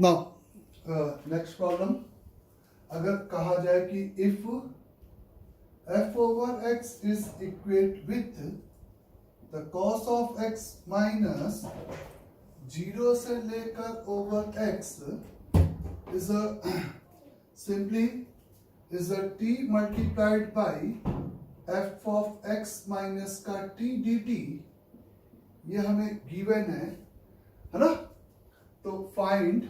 Now next problem, अगर कहा जाए कि if f over x is equate with the cos of x minus 0 से लेकर over x is simply is a t multiplied by f of x minus का t dt, ये हमें given है ना। तो फाइंड,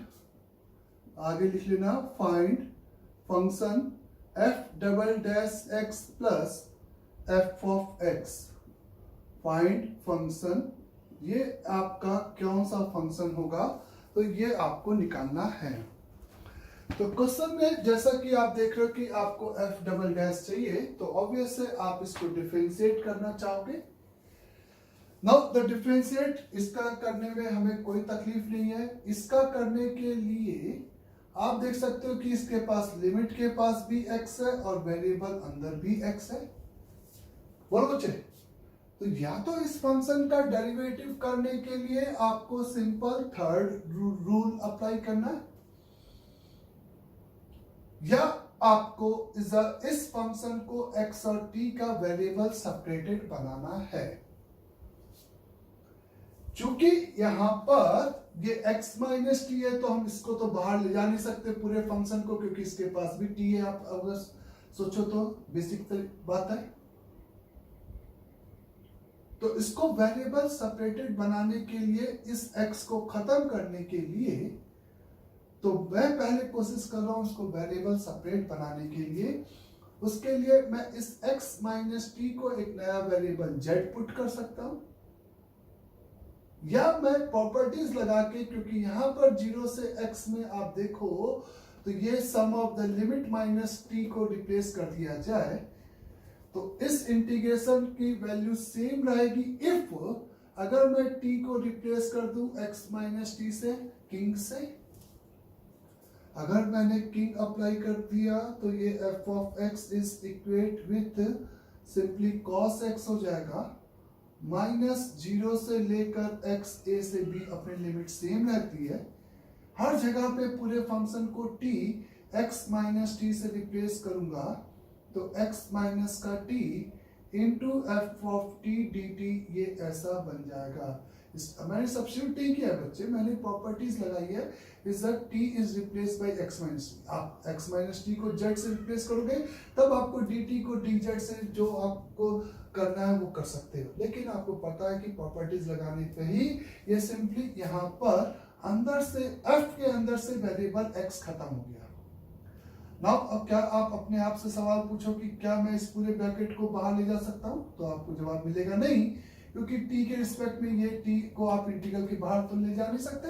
आगे लिख लेना, find function f double dash x plus f of x। Find function, ये आपका कौन सा फंक्शन होगा, तो ये आपको निकालना है। तो क्वेश्चन में जैसा कि आप देख रहे हो कि आपको f डबल डैश चाहिए, तो ऑब्वियस है आप इसको डिफरेंशिएट करना चाहोगे। नाउ द डिफरेंशिएट इसका करने में हमें कोई तकलीफ नहीं है। इसका करने के लिए आप देख सकते हो कि इसके पास लिमिट के पास भी x है और वेरिएबल अंदर भी x है। बोलो बच्चे, तो या तो इस फंक्शन का डेरिवेटिव करने के लिए आपको सिंपल थर्ड रूल अप्लाई करना है, या आपको इस फंक्शन को x और t का वेरिएबल सेपरेटेड बनाना है। चूंकि यहां पर ये x माइनस टी है, तो हम इसको तो बाहर ले जा नहीं सकते पूरे फंक्शन को, क्योंकि इसके पास भी t है। आप अगर सोचो तो बेसिक बात है। तो इसको वेरिएबल सेपरेटेड बनाने के लिए, इस x को खत्म करने के लिए, तो मैं पहले कोशिश कर रहा हूं इसको वेरिएबल सेपरेट बनाने के लिए। उसके लिए मैं इस x माइनस टी को एक नया वेरिएबल z पुट कर सकता हूं, या मैं प्रॉपर्टीज लगा के, क्योंकि यहां पर 0 से x में आप देखो तो ये sum of the limit minus t को रिप्लेस कर दिया जाए, तो इस इंटीग्रेशन की वैल्यू सेम रहेगी। इफ अगर मैं t को रिप्लेस कर दूं x माइनस टी से, किंग से, अगर मैंने किंग अप्लाई कर दिया तो ये f of x is equate with simply cos x हो जाएगा। माइनस 0 से लेकर x a से b अपनी लिमिट सेम रहती है। हर जगह पे पूरे फंक्शन को t x माइनस टी से रिप्लेस करूंगा, तो x माइनस का t into f of t d T, ये ऐसा बन जाएगा। मैंने सब्स्टिट्यूट नहीं किया बच्चे, मैंने प्रॉपर्टीज लगाई है। Is that t is replace by x minus T. आप x माइनस टी को z से रिप्लेस करोगे, तब आपको dt को dz से जो आपको करना है वो कर सकते हो। लेकिन आपको पता है कि प्रॉपर्टीज लगाने पे ही ये सिंपली यहाँ पर अंदर से f के अंदर से वेरिएबल x खत्म हो गया। नाउ अब क्या आप अपने आप से सवाल पूछो कि क्या मैं इस पूरे ब्रैकेट को बाहर ले जा सकता हूं, तो आपको जवाब मिलेगा नहीं, क्योंकि t के रिस्पेक्ट में ये t को आप इंटीग्रल के बाहर तो ले जा नहीं सकते।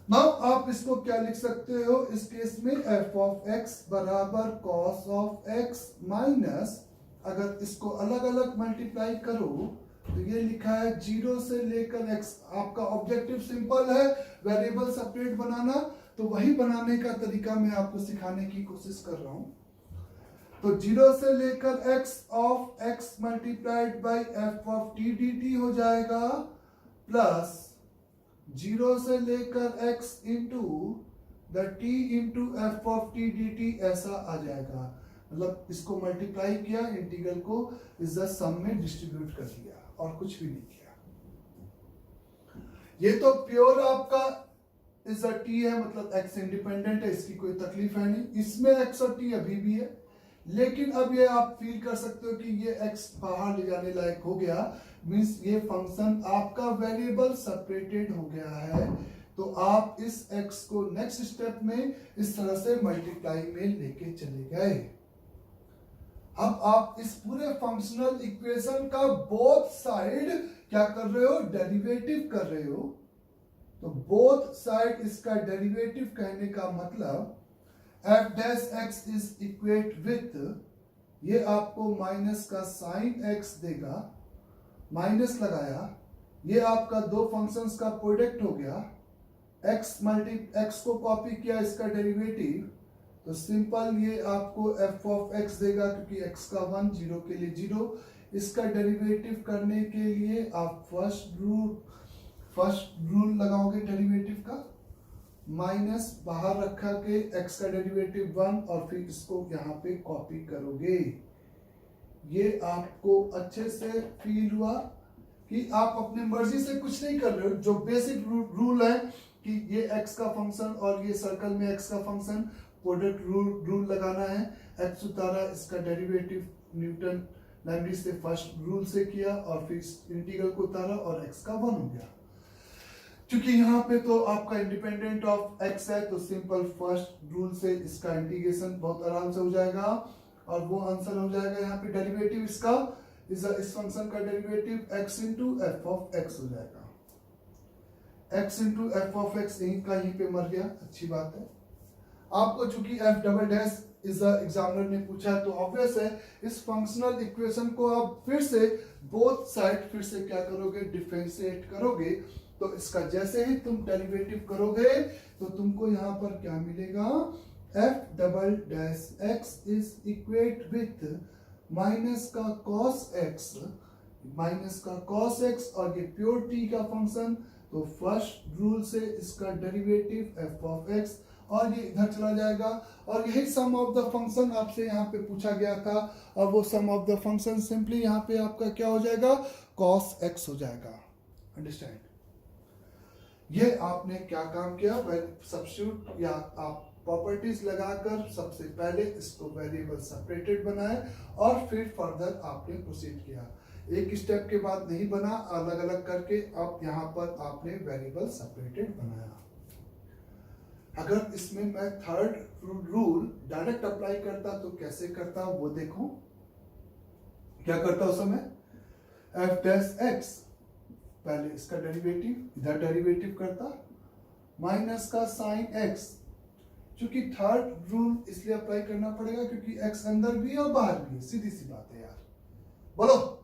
नाउ आप इसको क्या लिख सकते हो इस केस में, f ऑफ x बराबर cos ऑफ x माइनस, अगर इसको अलग अलग मल्टीप्लाई करो तो ये लिखा है 0 से लेकर x। आपका ऑब्जेक्टिव सिंपल है, वेरिएबल सेपरेट बनाना, तो वही बनाने का तरीका मैं आपको सिखाने की कोशिश कर रहा हूं। तो 0 से लेकर x of x multiplied by f of t dt हो जाएगा, प्लस 0 से लेकर x into the t into f of t d t, ऐसा आ जाएगा। मतलब इसको मल्टीप्लाई किया, इंटीग्रल को इस सम में डिस्ट्रीब्यूट कर दिया और कुछ भी नहीं किया। ये तो प्योर आपका इज अ टी है, मतलब x इंडिपेंडेंट है, इसकी कोई तकलीफ है नहीं। इसमें x और t अभी भी है, लेकिन अब ये आप फील कर सकते हो कि ये x बाहर ले जाने लायक हो गया, मींस ये फंक्शन आपका वेरिएबल सेपरेटेड हो गया है। तो आप इस x को नेक्स्ट स्टेप में इस तरह से मल्टीप्लाई में लेके चले गए। अब आप इस पूरे फंक्शनल इक्वेशन का बोथ साइड क्या कर रहे हो, डेरिवेटिव कर रहे हो। तो बोथ साइड इसका डेरिवेटिव कहने का मतलब f dash x is equate with, ये आपको माइनस का साइन x देगा, माइनस लगाया, ये आपका दो फंक्शंस का प्रोडक्ट हो गया, x को कॉपी किया, इसका डेरिवेटिव, तो सिंपल ये आपको f ऑफ x देगा, क्योंकि x का 1 0 के लिए 0। इसका डेरिवेटिव करने के लिए आप फर्स्ट रूल लगाओगे डेरिवेटिव का, माइनस बाहर रखा के x का डेरिवेटिव 1 और फिर इसको यहाँ पे कॉपी करोगे। ये आपको अच्छे से फील हुआ कि आप अपनी मर्जी से कुछ नहीं कर रहे हो। जो बेसिक रूल है कि ये x का फंक्शन और ये सर्कल में x का फंक्शन, प्रोडक्ट रूल लगाना है। x उतारा, इसका डेरिवेटिव न्यूटन लैम्ब्रिज से फर्स्ट रूल से किया और फिर इंटीग्रल को उतारा और x का 1 हो गया। क्योंकि यहाँ पे तो आपका इंडिपेंडेंट ऑफ x है तो सिंपल फर्स्ट रूल से इसका इंटीग्रेशन बहुत आराम से हो जाएगा और वो आंसर हो जाएगा। यहाँ पे डेरिवेटिव इसका इस फंक्शन का derivative x into f of x हो जाएगा। x into f of x यहीं का यहीं पे मर गया, अच्छी बात है। आपको चूंकि F double dash is examiner ने पूछा तो ऑब्वियस है इस फंक्शनल इक्वेशन को आप फिर से बोथ साइड फिर से क्या करोगे, डिफरेंशिएट करोगे। तो इसका जैसे ही तुम डेरिवेटिव करोगे तो तुमको यहाँ पर क्या मिलेगा, F double dash x is equate with minus का कॉस एक्स, माइनस का कॉस एक्स और ये प्योर टी का फंक्शन। तो फर्स्ट रूल से इसका डेरिवेटिव एफ ऑफ एक्स और ये इधर चला जाएगा और यही सम ऑफ द फंक्शन आपसे यहाँ पे पूछा गया था और वो सम ऑफ द फंक्शन सिंपली यहाँ पे आपका क्या हो जाएगा, कॉस एक्स हो जाएगा। अंडरस्टैंड? ये आपने क्या काम किया, सब्स्टिट्यूट या आप प्रॉपर्टीज लगाकर सबसे पहले इसको वेरिएबल सेपरेटेड बनाए और फिर फर्दर आपने प्रोसीड किया। एक स्टेप के बाद नहीं बना, अलग अलग करके आप यहाँ पर आपने वेरिएबल सेपरेटेड बनाया। अगर इसमें मैं थर्ड रूल डायरेक्ट अप्लाई करता तो कैसे करता वो देखो। क्या करता उस समय, एफ डैश एक्स पहले इसका डेरिवेटिव इधर डेरिवेटिव करता माइनस का साइन एक्स। क्योंकि थर्ड रूल इसलिए अप्लाई करना पड़ेगा क्योंकि एक्स अंदर भी और बाहर भी है, सीधी सी बात है यार। बोलो,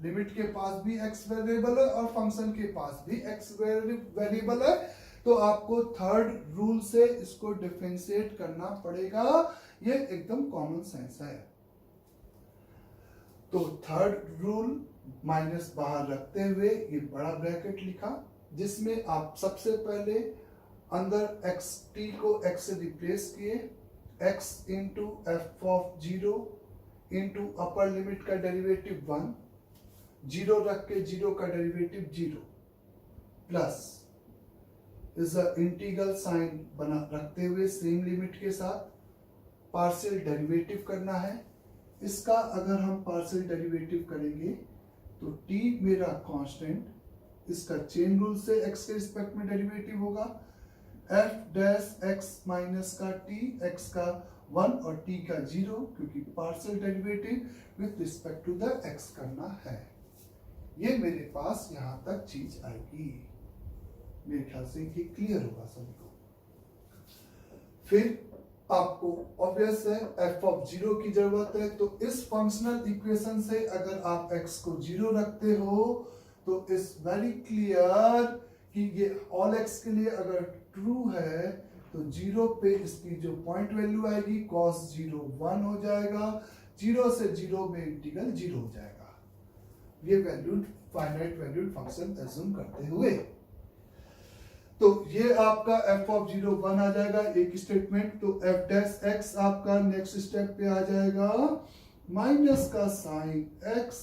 लिमिट के पास भी एक्स वेरिएबल है और फंक्शन के पास भी एक्स वेरिएबल है, तो आपको थर्ड रूल से इसको डिफरेंशिएट करना पड़ेगा। ये एकदम कॉमन सेंस है। तो थर्ड रूल माइनस बाहर रखते हुए ये बड़ा ब्रैकेट लिखा जिसमें आप सबसे पहले अंदर एक्स टी को x से रिप्लेस किए, x into f of 0 into upper limit का डेरिवेटिव 1, 0 रख के 0 का derivative 0 plus is integral sign बना रखते हुए सेम लिमिट के साथ पार्शियल डेरिवेटिव करना है। इसका अगर हम पार्शियल डेरिवेटिव करेंगे तो t मेरा कांस्टेंट, इसका चेन रूल से x के रिस्पेक्ट में डेरिवेटिव होगा f डैश x माइनस का t, x का 1 और t का 0 क्योंकि partial derivative with respect to the x करना है। ये मेरे पास यहां तक चीज आएगी, मेरे ख्याल से ये क्लियर होगा सभी को। फिर आपको ऑब्वियस है f ऑफ 0 की जरूरत है, तो इस फंक्शनल इक्वेशन से अगर आप x को 0 रखते हो तो इट्स वेरी क्लियर कि ये ऑल x के लिए अगर ट्रू है तो 0 पे इसकी जो पॉइंट वैल्यू आएगी cos 0 1 हो जाएगा, 0 से 0 में इंटीग्रल 0 हो जाएगा। ये value finite valued function assume करते हुए तो ये आपका f ऑफ 0 1 आ जाएगा एक स्टेटमेंट। तो f डैश x आपका नेक्स्ट स्टेप पे आ जाएगा माइनस का साइन x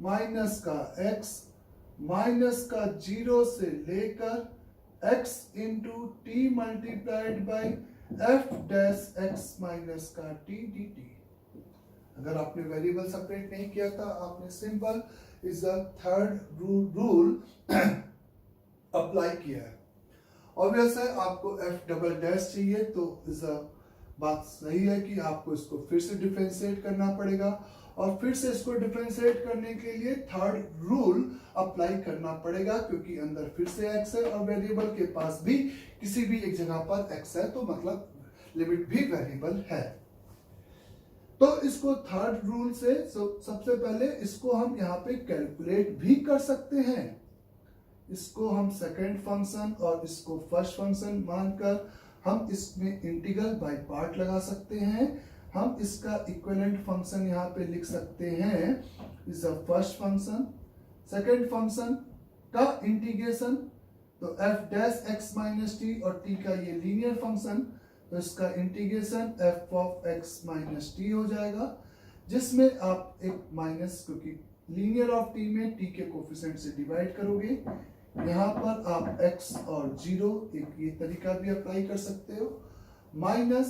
माइनस का x माइनस का 0 से लेकर x into T multiplied by F dash x minus का t dt। अगर आपने वेरिएबल सेपरेट नहीं किया था, आपने simple is the third rule apply किया है। ऑब्वियस है आपको एफ डबल डैश चाहिए तो इस बात सही है कि आपको इसको फिर से डिफरेंशिएट करना पड़ेगा और फिर से इसको डिफरेंशिएट करने के लिए थर्ड रूल अप्लाई करना पड़ेगा क्योंकि अंदर फिर से x है और वेरिएबल के पास भी किसी भी एक जगह पर x है तो मतलब लिमिट भी वेरिएबल है। तो इसको थर्ड रूल से सबसे पहले इसको हम यहाँ पे कैलकुलेट भी कर सकते हैं। इसको हम सेकंड फंक्शन और इसको फर्स्ट फंक्शन मानकर हम इसमें इंटीग्रल बाय पार्ट लगा सकते हैं। हम इसका इक्विवेलेंट फंक्शन यहाँ पे लिख सकते हैं is a first function, second function का इंटीग्रेशन तो F dash x minus T और टी का ये लीनियर फंक्शन, तो इसका integration F of x minus T हो जाएगा, जिसमें आप एक माइनस, क्योंकि लीनियर ऑफ टी में टी के कोफिशिएंट से डिवाइड करोगे। यहाँ पर आप x और 0 एक ये तरीका भी अप्लाई कर सकते हो। माइनस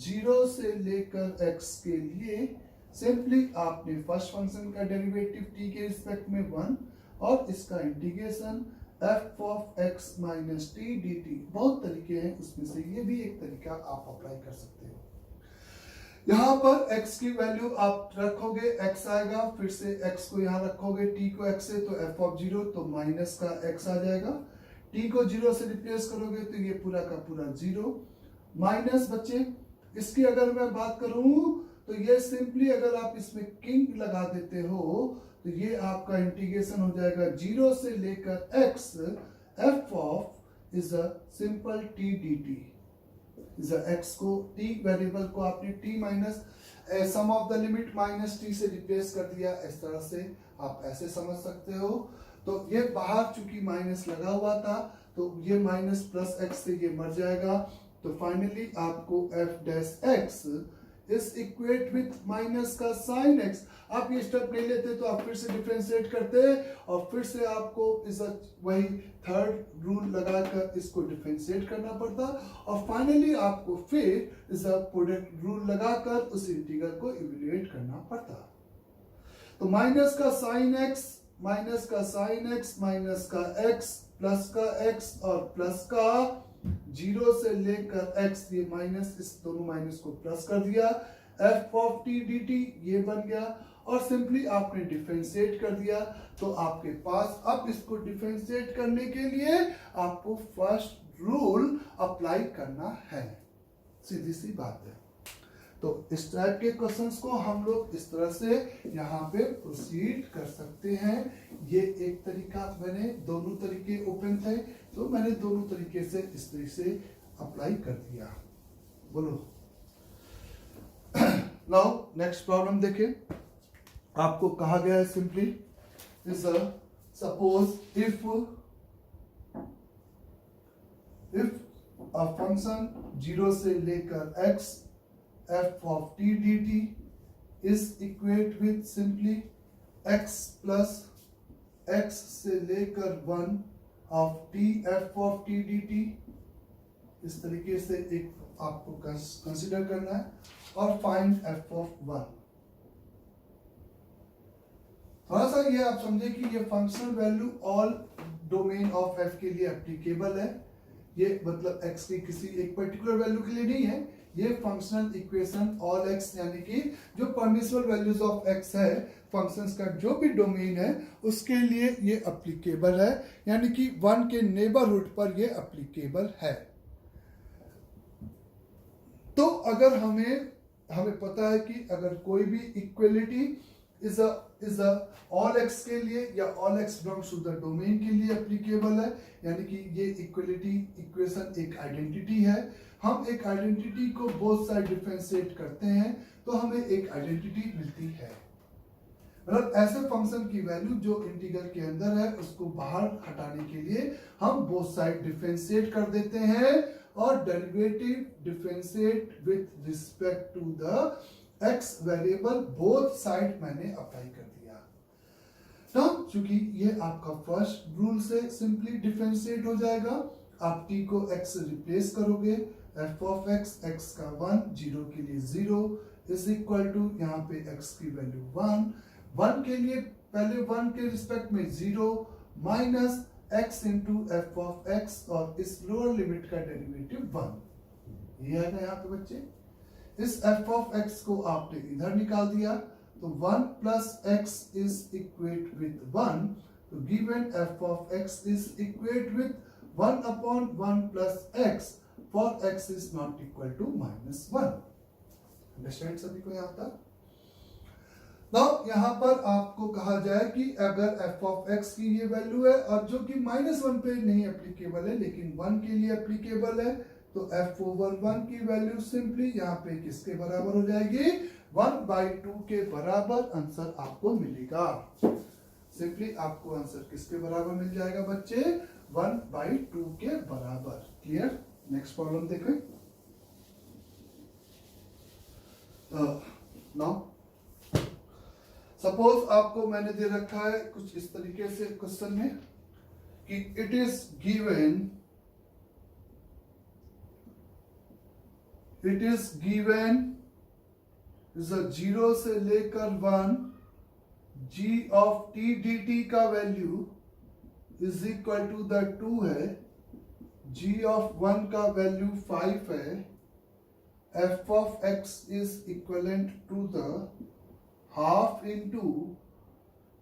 0 से लेकर x के लिए सिंपली आपने फर्स्ट फंक्शन का डेरिवेटिव t के रिस्पेक्ट में 1 और इसका integration f of x minus T d T. बहुत तरीके हैं, उसमें से ये भी एक तरीका आप अप्लाई कर सकते हो। यहाँ पर x की वैल्यू आप रखोगे, x आएगा, फिर से x को यहाँ रखोगे t को x से, तो f ऑफ 0 तो माइनस का x आ जाएगा। t को 0 से रिप्लेस करोगे तो ये पूरा का पूरा 0 माइनस। बच्चे इसकी अगर मैं बात करूं तो ये सिंपली अगर आप इसमें किंग लगा देते हो तो ये आपका इंटीग्रेशन हो जाएगा 0 से लेकर x f of is a simple t dt। Is x को t वेरिएबल को आपने t minus sum of the limit minus t से रिप्लेस कर दिया। इस तरह से आप ऐसे समझ सकते हो। तो ये बाहर चूंकि माइनस लगा हुआ था तो ये माइनस प्लस x से ये मर जाएगा। तो फाइनली आपको f dash x is equate with minus का साइन x। आप ये स्टेप नहीं लेते तो आप फिर से डिफरेंशिएट करते और फिर से आपको इस वही थर्ड रूल लगाकर इसको डिफरेंशिएट करना पड़ता और फाइनली आपको फिर इस प्रोडक्ट रूल लगाकर उस इंटीग्रल को इवैल्यूएट करना पड़ता। तो माइनस का साइन x, माइनस का साइन x, माइनस का x, प्लस का x और प्लस का 0 से लेकर x, ये माइनस, इस दोनों माइनस को प्लस कर दिया, f ऑफ t dt ये बन गया और सिंपली आपने डिफरेंशिएट कर दिया। तो आपके पास अब इसको डिफरेंशिएट करने के लिए आपको फर्स्ट रूल अप्लाई करना है, सीधी सी बात है। तो इस टाइप के क्वेश्चंस को हम लोग इस तरह से यहाँ पे प्रोसीड कर सकते हैं। ये एक तरीका, मैंने दोनों तरीके ओपन थे तो मैंने दोनों तरीके से इस तरीके से अप्लाई कर दिया। बोलो नाउ नेक्स्ट प्रॉब्लम देखें। आपको कहा गया है simply is suppose if a function 0 से लेकर x f of t dt is equate with simply x plus x से लेकर 1 of t f of t dt। इस तरीके से एक आपको कंसीडर करना है और फाइंड f of 1। थोड़ा सा ये आप समझे कि ये functional value all domain of f के लिए एप्लीकेबल है। ये मतलब x की किसी एक पर्टिकुलर वैल्यू के लिए नहीं है, ये फंक्शनल इक्वेशन ऑल x यानी कि जो परमिसिबल वैल्यूज ऑफ x है, फंक्शंस का जो भी डोमेन है उसके लिए ये एप्लीकेबल है, यानी कि 1 के नेबरहुड पर ये एप्लीकेबल है। तो अगर हमें पता है कि अगर कोई भी equality is a all x के लिए या all x belongs to the domain के लिए एप्लीकेबल है, यानी कि ये इक्वलिटी इक्वेशन एक आइडेंटिटी है। हम एक आइडेंटिटी को बोथ साइड डिफरेंशिएट करते हैं तो हमें एक आइडेंटिटी मिलती है। मतलब ऐसे फंक्शन की वैल्यू जो इंटीग्रल के अंदर है उसको बाहर हटाने के लिए हम बोथ साइड डिफरेंशिएट कर देते हैं और derivative differentiate with respect to the x variable both side मैंने अप्लाई कर दिया। तो चूंकि ये आपका फर्स्ट रूल से सिंपली डिफरेंशिएट हो जाएगा, आप t को x से रिप्लेस करोगे, f ऑफ x, x का 1, 0 के लिए 0 इज इक्वल टू यहाँ पे x की वैल्यू 1 के लिए पहले 1 के रिस्पेक्ट में 0 minus x into f of x और इस लोअर लिमिट का डेरिवेटिव 1। ये है ना यहाँ पे बच्चे, इस f ऑफ x को आपने इधर निकाल दिया तो 1 plus x is equate with 1। तो given f of x is equate with 1 upon 1 plus x for x is not equal to -1। Understand सभी को यहाँ तक? नाउ यहाँ पर आपको कहा जाए कि अगर f ऑफ x की ये वैल्यू है और जो कि -1 पे नहीं एप्लीकेबल है लेकिन 1 के लिए एप्लीकेबल है, तो f ओवर 1 की वैल्यू सिंपली यहाँ पे किसके बराबर हो जाएगी? 1/2 के बराबर आंसर आपको मिलेगा। सिंपली आपको आंसर किसके बराबर मिल जाएगा बच्चे? 1/2 के बराबर। क्लियर? नेक्स्ट प्रॉब्लम देखें। नाउ सपोज आपको मैंने दे रखा है कुछ इस तरीके से क्वेश्चन में कि इट इज गिवन जीरो से लेकर 1 g ऑफ t dt का value is equal to the 2 है, g ऑफ 1 का वैल्यू 5 है, f of x is equivalent to the half into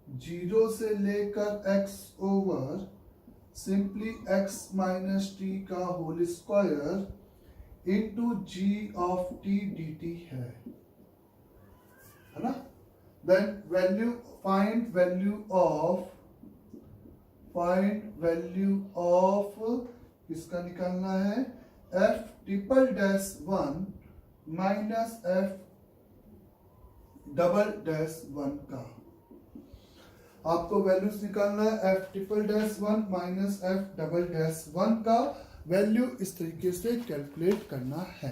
0 से लेकर x over simply x minus t का whole square into g of t dt है ना। Then find value of किसका निकालना है, f triple dash 1 minus f double dash 1 का। आपको वैल्यूज निकालना है f triple dash 1 minus f double dash 1 का वैल्यू इस तरीके से कैलकुलेट करना है।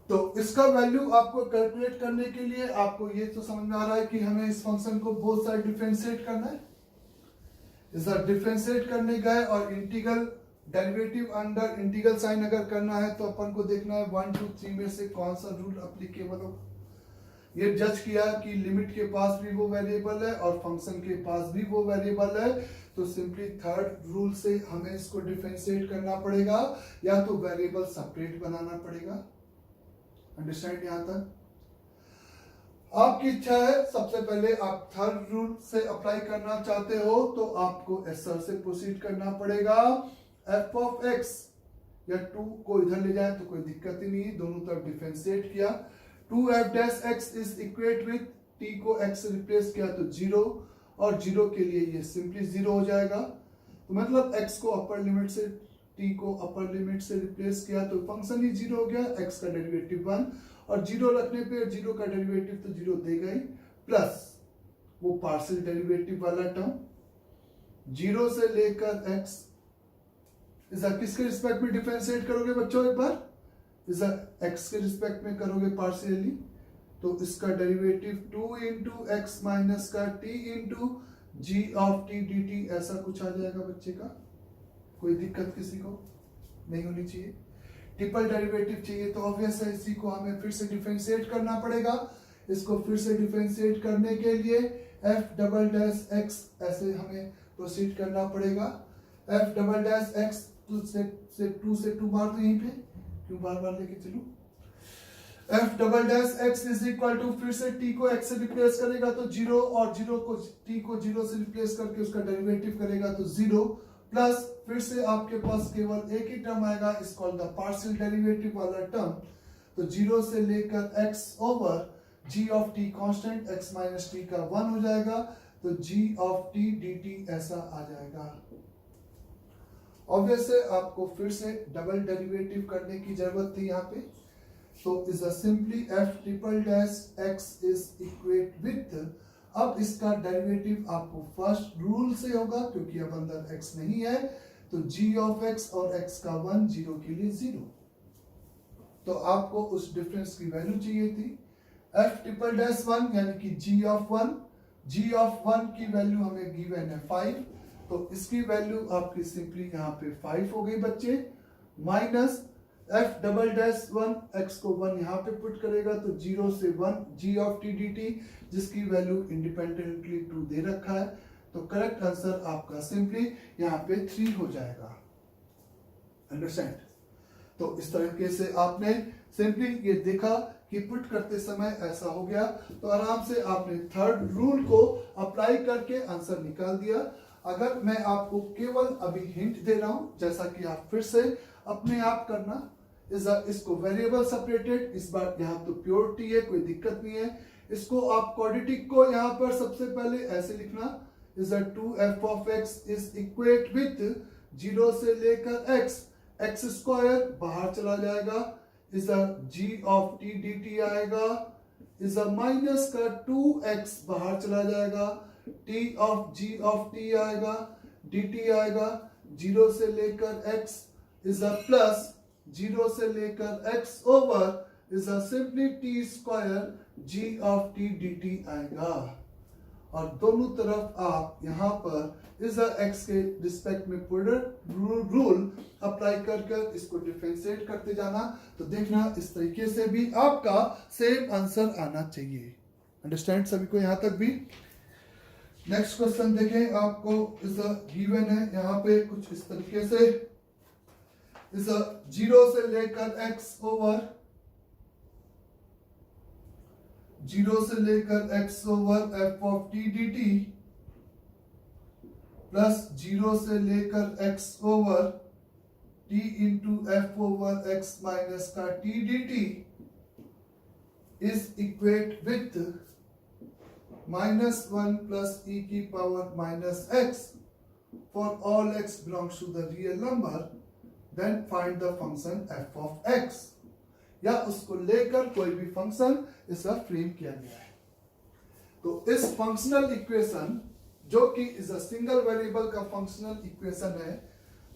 तो इसका वैल्यू आपको कैलकुलेट करने के लिए आपको ये तो समझ में आ रहा है कि हमें इस फंक्शन को बोथ साइड डिफरेंशिएट करना है। इधर डिफरेंशिएट करने गए और integral derivative under integral sign अगर करना है तो अपन को देखना है 1 2 3 में से कौन सा रूल एप्लीकेबल हो। ये जज किया कि लिमिट के पास भी वो वेरिएबल है और फंक्शन के पास भी वो वेरिएबल है, तो सिंपली थर्ड रूल से हमें इसको डिफरेंशिएट करना पड़ेगा या तो वेरिएबल सेपरेट बनाना पड़ेगा। अंडरस्टैंड यहां तक? आपकी इच्छा है, सबसे पहले आप थर्ड रूल से अप्लाई करना चाहते हो तो आपको एसर से प्रोसीड करना पड़ेगा। f ऑफ x या 2 को इधर ले जाए तो कोई दिक्कत ही नहीं, दोनों तरफ डिफरेंशिएट किया। 2f dash x is equate with t को x से रिप्लेस किया तो 0 और 0 के लिए ये सिंपली 0 हो जाएगा। तो मतलब x को अपर लिमिट से t को अपर लिमिट से रिप्लेस किया तो फंक्शन ही 0 हो गया, x का डेरिवेटिव 1 और 0 रखने पे 0 का डेरिवेटिव तो 0 देगा ही, प्लस वो पार्शियल डेरिवेटिव वाला टर्म 0 से लेकर x किसके रिस्पेक्ट में डिफरेंशिएट करोगे बच्चों, एक बार इसे x के रिस्पेक्ट में करोगे पार्शियली, तो इसका डेरिवेटिव 2 इंटू एक्स माइनस का t into g of t d t ऐसा कुछ आ जाएगा बच्चे का। कोई दिक्कत किसी को नहीं होनी चाहिए। ट्रिपल डेरिवेटिव चाहिए तो ऑब्वियस है इसी को हमें फिर से डिफरेंशिएट करना पड़ेगा। इसको फिर से डिफरेंशिएट करने के लिए f डबल डैश x ऐसे हमें प्रोसीड करना पड़ेगा। f डबल डैश x से 2 से 2 मार दो यहीं पे, क्यों बार बार लेके चलूं। f double dash x is equal to फिर से t को x से रिप्लेस करेगा तो 0 और 0 को t को 0 से रिप्लेस करके उसका डेरिवेटिव करेगा तो 0 प्लस फिर से आपके पास केवल एक ही टर्म आएगा, इस कॉल्ड द पार्शियल डेरिवेटिव वाला टर्म। तो 0 से लेकर x over g of t constant x minus t का 1 हो जाएगा, तो g ऑफ t dt ऐसा आ जाएगा। ऑब्वियस है आपको फिर से डबल डेरिवेटिव करने की जरूरत थी यहाँ पे, तो is simply f triple dash x is equate with, अब इसका डेरिवेटिव आपको फर्स्ट रूल से होगा क्योंकि अब अंदर x नहीं है, तो g ऑफ x और x का 1 0 के लिए 0, तो आपको उस डिफरेंस की वैल्यू चाहिए थी f ट्रिपल डैश 1 यानी कि g ऑफ 1 की वैल्यू हमें गिवन है 5, तो इसकी वैल्यू आपकी सिंपली यहाँ पे 5 हो गई बच्चे, minus f double dash 1 x को 1 यहाँ पे पुट करेगा तो 0 से 1 g ऑफ t dt जिसकी वैल्यू इंडिपेंडेंटली 2 दे रखा है, तो करेक्ट आंसर आपका सिंपली यहाँ पे 3 हो जाएगा। अंडरस्टैंड? तो इस तरीके से आपने सिंपली ये देखा कि पुट करते समय ऐसा हो गया, तो आराम से आपने थर्ड रूल को अप्लाई करके आंसर निकाल दिया। अगर मैं आपको केवल अभी हिंट दे रहा हूं, जैसा कि आप फिर से अपने आप करना, इसको वेरिएबल सेपरेटेड, इस बार यहाँ तो प्योर टी है, कोई दिक्कत नहीं है। इसको आप क्वाड्रेटिक को यहाँ पर सबसे पहले ऐसे लिखना, is 2f of x is equate with 0 से लेकर x स्क्वायर बाहर चला जाएगा, is g of t dt आएगा, इज माइनस का 2x बाहर चला जाएगा, t of g of t आएगा, dt आएगा, 0 से लेकर x इज अ प्लस 0 से लेकर x over is a simply t square g of t dt आएगा। और दोनों तरफ आप यहाँ पर इज x के रिस्पेक्ट में रूल अप्लाई कर कर इसको डिफरेंशिएट करते जाना, तो देखना इस तरीके से भी आपका सेम आंसर आना चाहिए। अंडरस्टैंड सभी को यहाँ तक भी? नेक्स्ट क्वेश्चन देखें, आपको इज गिवन है यहाँ पे कुछ इस तरीके से, इज 0 से लेकर x ओवर 0 से लेकर x over f of t dt plus 0 से लेकर x over t into f over x minus का t dt is equate with -1 plus e की power minus x for all x belongs to the real number, then find the function f of x। या उसको लेकर कोई भी function इसका frame किया गया है। तो इस फंक्शनल इक्वेशन जो कि इज अ सिंगल वेरिएबल का फंक्शनल इक्वेशन है,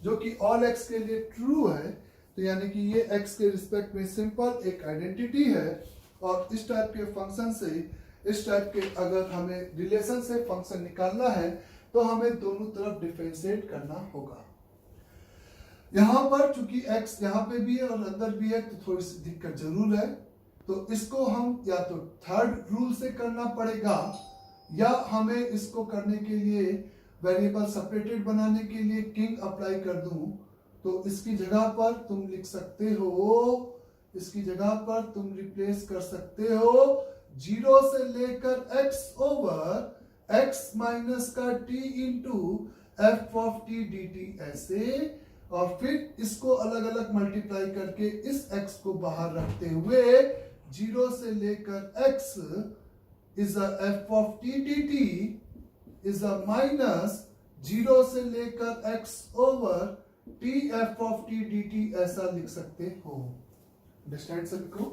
जो कि ऑल x के लिए ट्रू है, तो यानी कि ये x के रिस्पेक्ट में सिंपल एक आइडेंटिटी है। और इस टाइप के फंक्शन से, इस टाइप के अगर हमें रिलेशन से फंक्शन निकालना है तो हमें दोनों तरफ डिफरेंशिएट करना होगा। यहां पर चूंकि x यहाँ पे भी है और अंदर भी है, तो थोड़ी सी दिक्कत जरूर है। तो इसको हम या तो थर्ड रूल से करना पड़ेगा, या हमें इसको करने के लिए वेरिएबल सेपरेटेड बनाने के लिए किंग अप्लाई कर दूं, तो इसकी जगह पर तुम लिख सकते हो, इसकी जगह पर तुम रिप्लेस कर सकते हो 0 से लेकर x ओवर x माइनस का t into f of t dt ऐसे, और फिर इसको अलग अलग मल्टीप्लाई करके इस x को बाहर रखते हुए 0 से लेकर x is a f of t dt is a minus 0 से लेकर x over t f of t dt ऐसा लिख सकते हो। अंडरस्टैंड सभी को?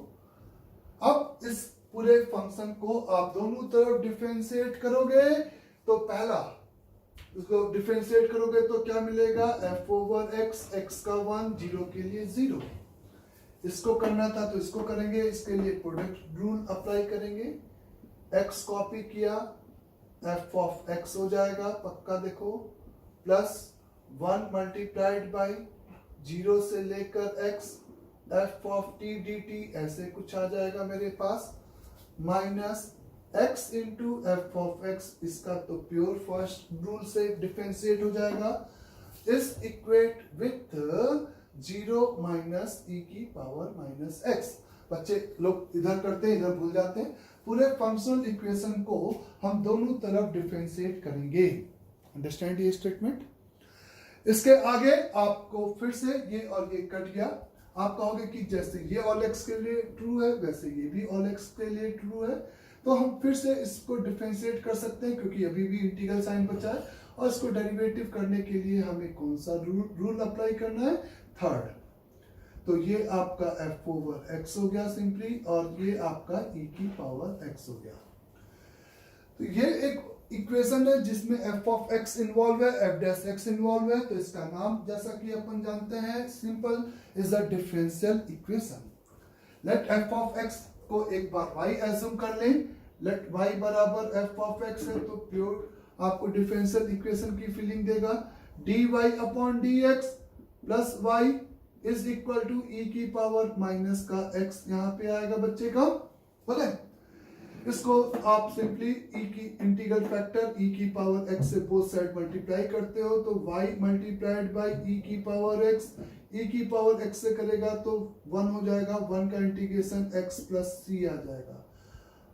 अब इस पूरे फंक्शन को आप दोनों तरफ डिफरेंशिएट करोगे, तो पहला इसको डिफरेंशिएट करोगे तो क्या मिलेगा, f ओवर x, x का 1, 0 के लिए 0। इसको करना था तो इसको करेंगे, इसके लिए प्रोडक्ट रूल अप्लाई करेंगे, x कॉपी किया, f ऑफ x हो जाएगा पक्का देखो, प्लस 1 मल्टीप्लाइड बाय 0 से लेकर x f of t dt ऐसे कुछ आ जाएगा मेरे पास, minus x into f of x, इसका तो प्योर फर्स्ट रूल से डिफरेंशिएट हो जाएगा, इस इक्वेट विथ 0 माइनस e की पावर माइनस x। बच्चे लोग इधर करते हैं, इधर भूल जाते हैं। पूरे फंक्शनल इक्वेशन को हम दोनों तरफ डिफरेंशिएट करेंगे। अंडरस्टैंड ये स्टेटमेंट? इसके आगे आपको फिर से ये और ये कट गया, आप कहोगे कि जैसे ये ऑल x के लिए ट्रू है वैसे ये भी ऑल x के लिए ट्रू है, तो हम फिर से इसको डिफरेंशिएट कर सकते हैं क्योंकि अभी भी इंटीग्रल साइन बचा है, और इसको डेरिवेटिव करने के लिए हमें कौन सा रूल अप्लाई करना है, थर्ड। तो ये आपका f ओवर x हो गया सिंपली, और ये आपका e की पावर x हो गया। तो ये एक इक्वेशन है जिसमें f ऑफ x इन्वॉल्व है, f डैश x इन्वॉल्व है, तो इसका नाम जैसा कि अपन जानते हैं simple is a differential equation. Let f of x को एक बार y एज्यूम कर लें, लेट y बराबर f ऑफ x है, तो प्योर आपको डिफरेंशियल इक्वेशन की फीलिंग देगा, dy upon dx plus y is equal to e की पावर माइनस का x यहाँ पे आएगा बच्चे का, बोले। इसको आप सिंपली e की इंटीग्रल फैक्टर e की पावर x से बोथ साइड मल्टीप्लाई करते हो, तो y मल्टीप्लाइड बाय e की पावर x, e की पावर x से करेगा तो 1 हो जाएगा, 1 का इंटीग्रेशन x प्लस c आ जाएगा।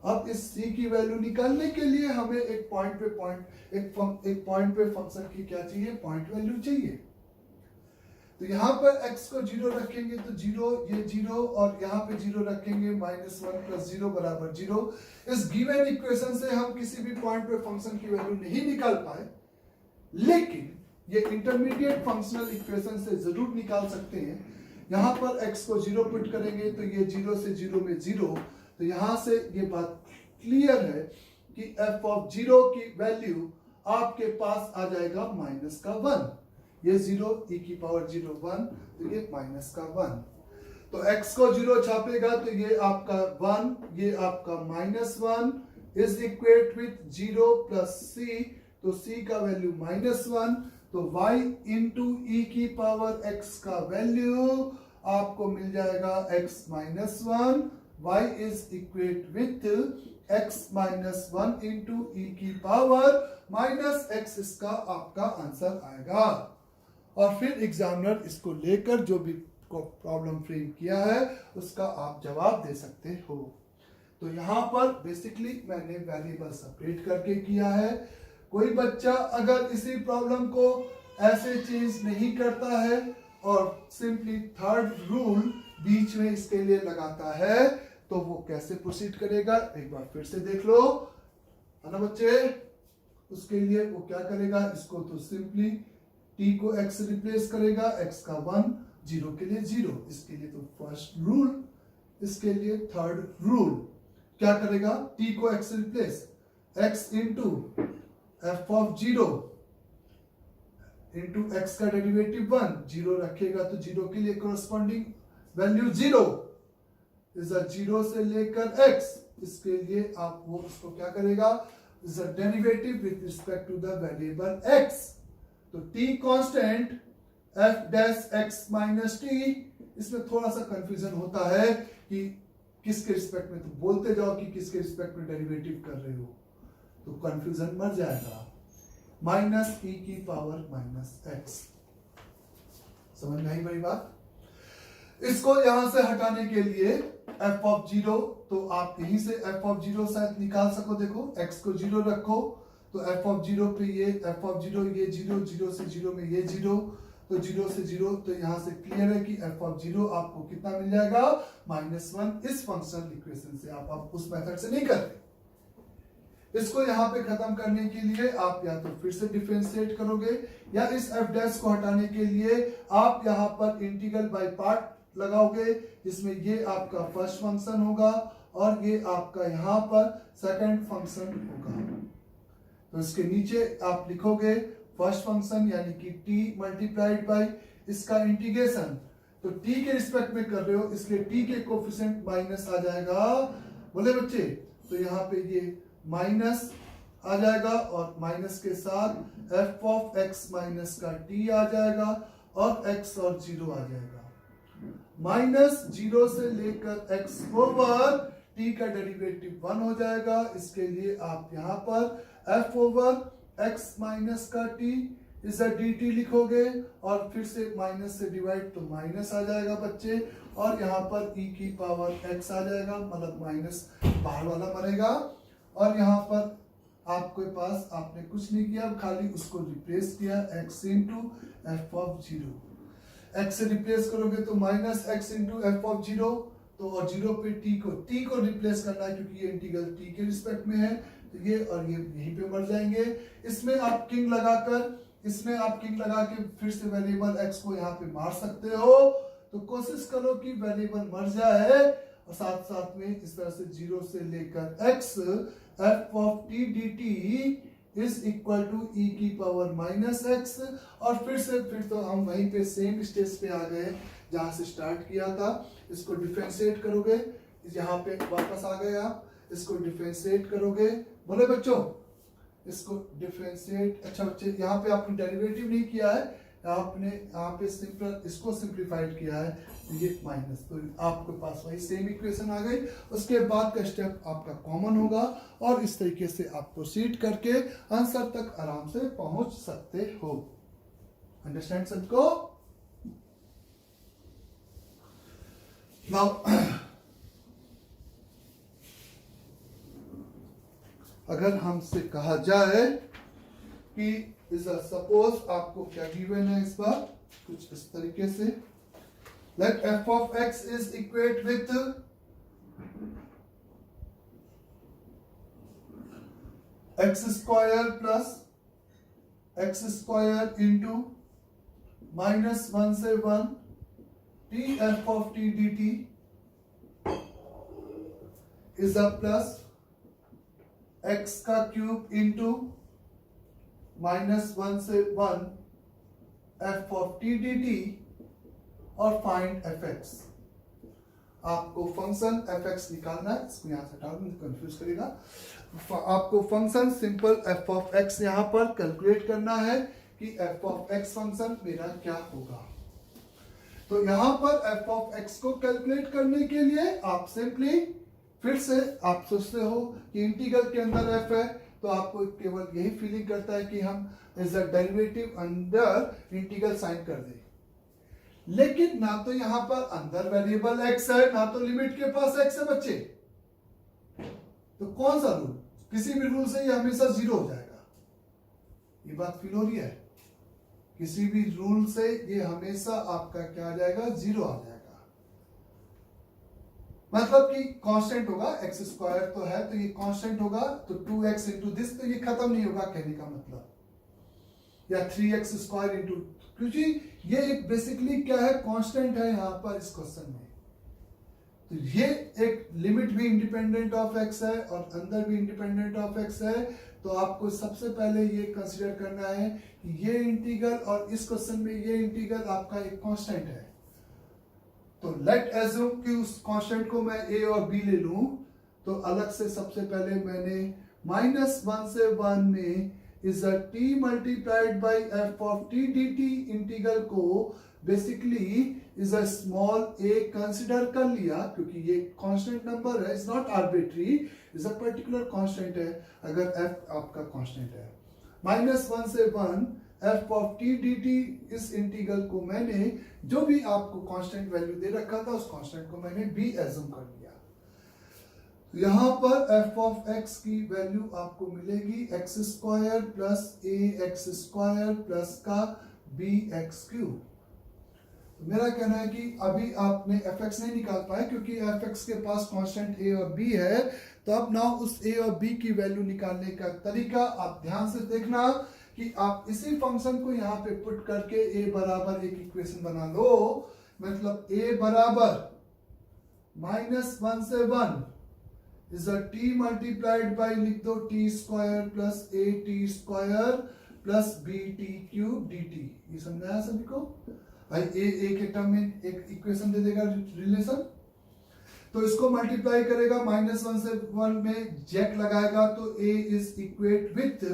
अब इस c की वैल्यू निकालने के लिए हमें एक पॉइंट पे फंक्शन की क्या चाहिए, पॉइंट वैल्यू चाहिए। तो यहाँ पर x को 0 रखेंगे तो 0, ये 0, और यहाँ पे 0 रखेंगे, -1 प्लस 0 बराबर 0। इस गिवन इक्वेशन से हम किसी भी पॉइंट पे फंक्शन की वैल्यू नहीं निकाल पाए, लेकिन ये इंटरमीडिएट फंक्शनल इक्वेशन से जरूर निकाल सकते हैं। यहाँ पर x को 0 पुट करेंगे तो ये 0 से 0 में 0, तो यहाँ से ये बात क्लियर है कि f ऑफ 0 की वैल्यू आपके पास आ जाएगा माइनस का 1, ये 0 e की पावर 0 1, तो ये माइनस का 1, तो x को 0 छापेगा तो ये आपका 1, ये आपका -1 is equate with 0 plus c, तो c का वैल्यू -1, तो y इंटू e की पावर x का वैल्यू आपको मिल जाएगा x -1, y is equate with x -1 into e की पावर -x, इसका आपका आंसर आएगा। और फिर एग्जामिनर इसको लेकर जो भी प्रॉब्लम फ्रेम किया है उसका आप जवाब दे सकते हो। तो यहाँ पर बेसिकली मैंने वेरिएबल सेपरेट करके किया है। कोई बच्चा अगर इसी प्रॉब्लम को ऐसे चेंज नहीं करता है और सिंपली थर्ड रूल बीच में इसके लिए लगाता है तो वो कैसे प्रोसीड करेगा, एक बार फिर से देख लो, है ना बच्चे। उसके लिए वो क्या करेगा, इसको तो सिंपली t को x से रिप्लेस करेगा, x का 1, 0 के लिए 0, इसके लिए तो फर्स्ट रूल, इसके लिए थर्ड रूल क्या करेगा, t को x से replace, x into f of 0 into x का डेरिवेटिव 1, 0 रखेगा तो 0 के लिए कोरस्पॉन्डिंग वैल्यू 0 इज 0 से लेकर x, इसके लिए आप वो उसको क्या करेगा, is a derivative with respect to the variable x, तो t constant f dash x minus t, इसमें थोड़ा सा कंफ्यूजन होता है कि किसके रिस्पेक्ट में, तो बोलते जाओ कि किसके रिस्पेक्ट में डेरिवेटिव कर रहे हो, तो कंफ्यूजन मर जाएगा, माइनस e की पावर माइनस x, समझ में आई मेरी बात। इसको यहां से हटाने के लिए f ऑफ 0, तो आप यहीं से f ऑफ 0 शायद निकाल सको, देखो x को 0 रखो तो f ऑफ 0 पे ये f ऑफ 0 ये 0, 0 से 0 में ये 0, तो 0 से 0, तो यहां से क्लियर है कि f ऑफ 0 आपको कितना मिल जाएगा, -1, इस फंक्शनल इक्वेशन से। आप उस मेथड से नहीं करते। इसको यहाँ पे खत्म करने के लिए आप या तो फिर से डिफरेंशिएट करोगे या इस f डैश को हटाने के लिए आप यहाँ पर इंटीग्रल बाय पार्ट लगाओगे, जिसमें ये आपका फर्स्ट फंक्शन होगा और ये आपका यहाँ पर सेकंड फंक्शन होगा। तो इसके नीचे आप लिखोगे फर्स्ट फंक्शन यानी कि t मल्टीप्लाइड बाय इसका इंटीग्रेशन, तो t के रिस्पेक्ट में कर रहे हो इसलिए t के कोफिशिएंट माइनस आ जाएगा, बोले बच्चे, तो यहाँ पे ये माइनस आ जाएगा और माइनस के साथ f ऑफ x माइनस का t आ जाएगा और x और 0 आ जाएगा, -0 से लेकर x ओवर t का डेरिवेटिव 1 हो जाएगा। इसके लिए आप यहाँ पर f ओवर x माइनस का t इस dt लिखोगे और फिर से माइनस से डिवाइड तो माइनस आ जाएगा बच्चे, और यहाँ पर e की पावर x आ जाएगा, मतलब माइनस बाहर वाला बनेगा, और यहाँ पर आपके पास आपने कुछ नहीं किया, खाली उसको रिप्लेस किया x into f of 0, x से रिप्लेस करोगे तो minus x into f of 0, तो और 0 पे t को रिप्लेस करना है क्योंकि ये इंटीग्रल t के रिस्पेक्ट में है, तो ये और ये यहीं पे मर जाएंगे। इसमें आप किंग लगा के फिर से वेरिएबल x को यहाँ पे मार सकते हो, तो कोशिश करो कि वेरिएबल मर जाए और साथ साथ में इस तरह से 0 से लेकर x f of t dt is equal to e की पावर माइनस x, और फिर तो हम वहीं पे सेम स्टेज पे आ गए जहां से स्टार्ट किया था। इसको डिफरेंशिएट करोगे, यहाँ पे वापस आ गए आप, इसको डिफरेंशिएट करोगे, बोले बच्चों, इसको डिफरेंशिएट, अच्छा बच्चे यहाँ पे आपने डेरिवेटिव नहीं किया है, आपने यहाँ पे सिंपल इसको सिंप्लीफाइड किया है, तो ये माइनस, तो आपके पास वही सेम इक्वेशन आ गई। उसके बाद का स्टेप आपका कॉमन होगा और इस तरीके से आप प्रोसीड करके आंसर तक आराम से पहुंच सकते हो। अंडरस्टैंड सबको? नाउ अगर हमसे कहा जाए कि सपोज आपको क्या गिवन है इस बार कुछ इस तरीके से, late f of x is equate with x square plus x square into -1 से 1 t f of t dt is a plus x का क्यूब into -1 से 1 f ऑफ t dt और फाइंड fx। आपको फंक्शन fx निकालना है, इसको यहां से हटा दूं, कंफ्यूज करेगा। आपको function simple f of x यहां पर कैलकुलेट करना है कि f ऑफ x फंक्शन मेरा क्या होगा। तो यहां पर f ऑफ x को कैलकुलेट करने के लिए आप सिंपली फिर से आप सोचते हो कि इंटीग्रल के अंदर f है, तो आपको केवल यही फीलिंग करता है कि हम is a derivative under integral sign कर दें। लेकिन ना तो यहां पर अंदर वेरिएबल x है, ना तो लिमिट के पास x है बच्चे। तो कौन सा रूल? किसी भी रूल से ये हमेशा 0 हो जाएगा। ये बात फील हो रही है? किसी भी रूल से ये हमेशा आपका क्या आ जाएगा? 0 आ जाएगा। मतलब कि कांस्टेंट होगा, x स्क्वायर तो है तो ये कांस्टेंट होगा, तो 2x इंटू दिस, तो ये खत्म नहीं होगा कहने का मतलब, या 3x स्क्वायर इंटू, क्योंकि ये एक बेसिकली क्या है? कांस्टेंट है यहां पर इस क्वेश्चन में। तो ये एक लिमिट भी इंडिपेंडेंट ऑफ x है और अंदर भी इंडिपेंडेंट ऑफ x है। तो आपको सबसे पहले ये कंसीडर करना है कि ये इंटीग्रल और इस क्वेश्चन में ये इंटीग्रल आपका एक कांस्टेंट है। तो लेट एज्यूम कि उस कांस्टेंट को मैं a और b ले लूं, तो अलग से सबसे पहले मैंने -1 से 1 में is a t multiplied by f of t dt integral को basically is a small a consider कर लिया, क्योंकि ये कांस्टेंट नंबर है, is not arbitrary, is a particular constant है। अगर f आपका कांस्टेंट है, -1 से 1 f ऑफ t dt, इस इंटीग्रल को मैंने जो भी आपको कांस्टेंट वैल्यू दे रखा था उस कांस्टेंट को मैंने b एज्यूम कर लिया। यहां पर f ऑफ x की वैल्यू आपको मिलेगी x square plus ax square plus का bx क्यूब। मेरा कहना है कि अभी आपने fx नहीं निकाल पाए क्योंकि fx के पास कांस्टेंट a और b है। तो अब ना उस a और b की वैल्यू निकालने का तरीका आप ध्यान से देखना कि आप इसी फंक्शन को यहाँ पे पुट करके a बराबर एक इक्वेशन बना लो। मतलब a बराबर -1 से 1 is a t multiplied by, लिख दो t square plus a t square plus b t cube dt। ये समझाया सभी को? भाई a के टर्म में एक इक्वेशन दे देगा रिलेशन, तो इसको मल्टीप्लाई करेगा, -1 से 1 में जैक लगाएगा तो a इज इक्वेट विथ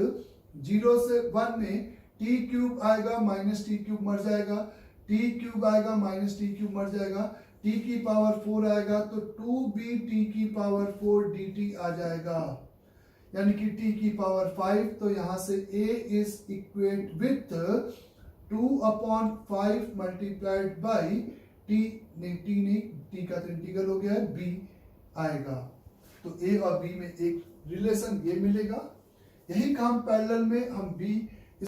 0 से 1 में t क्यूब आएगा, माइनस टी क्यूब मर जाएगा, t क्यूब आएगा, माइनस टी क्यूब मर जाएगा, t की पावर 4 आएगा तो 2b t की पावर 4 dt आ जाएगा, यानी कि t की पावर 5। तो यहां से a is equate with 2/5 multiplied by t, नहीं t नहीं, t का तो इंटीग्रल हो गया है, b आएगा। तो a और b में एक रिलेशन ये मिलेगा। यही काम पैरेलल में हम b